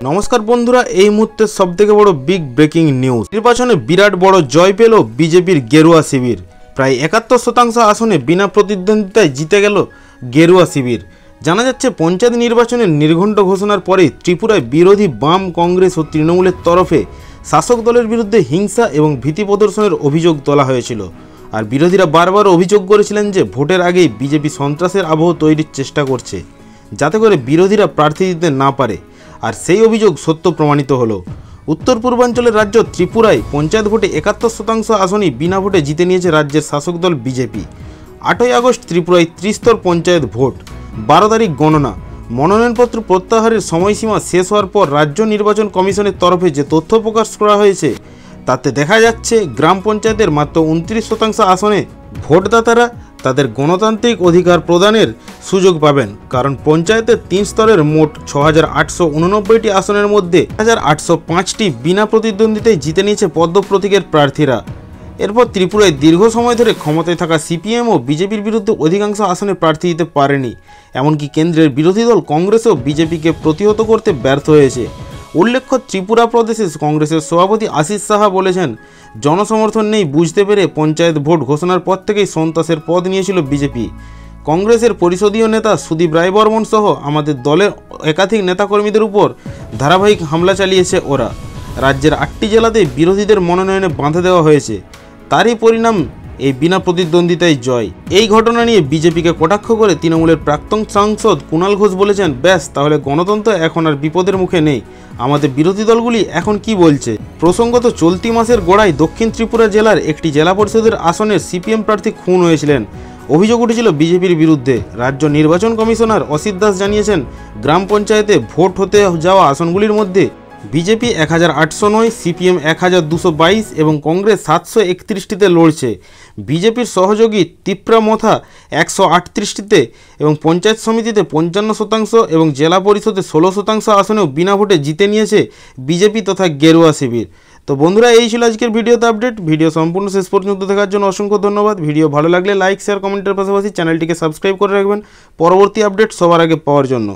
নমস্কার বন্ধুরা, এই মুহূর্তে সবথেকে বড় বিগ ব্রেকিং নিউজ। নির্বাচনে বিরাট বড় জয় পেল বিজেপির গেরুয়া শিবির। প্রায় ৭১% আসনে বিনা প্রতিদ্বন্দ্বিতায় জিতে গেল গেরুয়া শিবির। জানা যাচ্ছে, পঞ্চায়েত নির্বাচনের নির্ঘণ্ট ঘোষণার পরে ত্রিপুরায় বিরোধী বাম, কংগ্রেস ও তৃণমূলের তরফে শাসক দলের বিরুদ্ধে হিংসা এবং ভীতি প্রদর্শনের অভিযোগ তোলা হয়েছিল। আর বিরোধীরা বারবার অভিযোগ করেছিলেন যে ভোটের আগেই বিজেপি সন্ত্রাসের আবহ তৈরির চেষ্টা করছে, যাতে করে বিরোধীরা প্রার্থী দিতে না পারে। আর সেই অভিযোগ সত্য প্রমাণিত হলো। উত্তর পূর্বাঞ্চলের রাজ্য ত্রিপুরায় পঞ্চায়েত ভোটে ৭১% আসনই বিনা ভোটে জিতে নিয়েছে রাজ্যের শাসক দল বিজেপি। ৮ই আগস্ট ত্রিপুরায় ত্রিস্তর পঞ্চায়েত ভোট, ১২ তারিখ গণনা। মনোনয়নপত্র প্রত্যাহারের সময়সীমা শেষ হওয়ার পর রাজ্য নির্বাচন কমিশনের তরফে যে তথ্য প্রকাশ করা হয়েছে তাতে দেখা যাচ্ছে, গ্রাম পঞ্চায়েতের মাত্র ২৯% আসনে ভোটদাতারা তাদের গণতান্ত্রিক অধিকার প্রদানের সুযোগ পাবেন। কারণ পঞ্চায়েতের ৩ স্তরের মোট ৬,৮৮৯টি আসনের মধ্যে ১,৮০৫টি বিনা প্রতিদ্বন্দ্বিতায় জিতে নিয়েছে পদ্ম প্রতীকের প্রার্থীরা। এরপর ত্রিপুরায় দীর্ঘ সময় ধরে ক্ষমতায় থাকা সিপিএম ও বিজেপির বিরুদ্ধে অধিকাংশ আসনে প্রার্থী দিতে পারেনি। এমনকি কেন্দ্রের বিরোধী দল কংগ্রেসও বিজেপিকে প্রতিহত করতে ব্যর্থ হয়েছে। উল্লেখ্য, ত্রিপুরা প্রদেশে কংগ্রেসের সভাপতি আশিস সাহা বলেছেন, জনসমর্থন নেই বুঝতে পেরে পঞ্চায়েত ভোট ঘোষণার পর থেকেই সন্ত্রাসের পথ নিয়েছিল বিজেপি। কংগ্রেসের পরিষদীয় নেতা সুদীপ রায়বর্মন সহ আমাদের দলের একাধিক নেতাকর্মীদের উপর ধারাবাহিক হামলা চালিয়েছে ওরা। রাজ্যের ৮টি জেলাতে বিরোধীদের মনোনয়নে বাঁধা দেওয়া হয়েছে। তারই পরিণাম এই বিনা প্রতিদ্বন্দ্বিতায় জয়। এই ঘটনা নিয়ে বিজেপিকে কটাক্ষ করে তৃণমূলের প্রাক্তন সাংসদ কুণাল ঘোষ বলেছেন, ব্যাস, তাহলে গণতন্ত্র এখন আর বিপদের মুখে নেই। আমাদের বিরোধী দলগুলি এখন কি বলছে? প্রসঙ্গত, চলতি মাসের গোড়ায় দক্ষিণ ত্রিপুরা জেলার একটি জেলা পরিষদের আসনের সিপিএম প্রার্থী খুন হয়েছিলেন। অভিযোগ উঠেছিল বিজেপির বিরুদ্ধে। রাজ্য নির্বাচন কমিশনার অসিত দাস জানিয়েছেন, গ্রাম পঞ্চায়েতে ভোট হতে যাওয়া আসনগুলির মধ্যে বিজেপি ১,৮০৯, সিপিএম ১,২২২ এবং কংগ্রেস ৭৩১টিতে লড়ছে। বিজেপির সহযোগী তিপ্রামথা ১৩৮টিতে এবং পঞ্চায়েত সমিতিতে ৫৫% এবং জেলা পরিষদে ১৬% আসনেও বিনা ভোটে জিতে নিয়েছে বিজেপি তথা গেরুয়া শিবির। তো বন্ধুরা, এই ছিল আজকের ভিডিওতে আপডেট। ভিডিও সম্পূর্ণ শেষ পর্যন্ত দেখার জন্য অসংখ্য ধন্যবাদ। ভিডিও ভালো লাগলে লাইক, শেয়ার, কমেন্টের পাশাপাশি চ্যানেলটিকে সাবস্ক্রাইব করে রাখবেন পরবর্তী আপডেট সবার আগে পাওয়ার জন্য।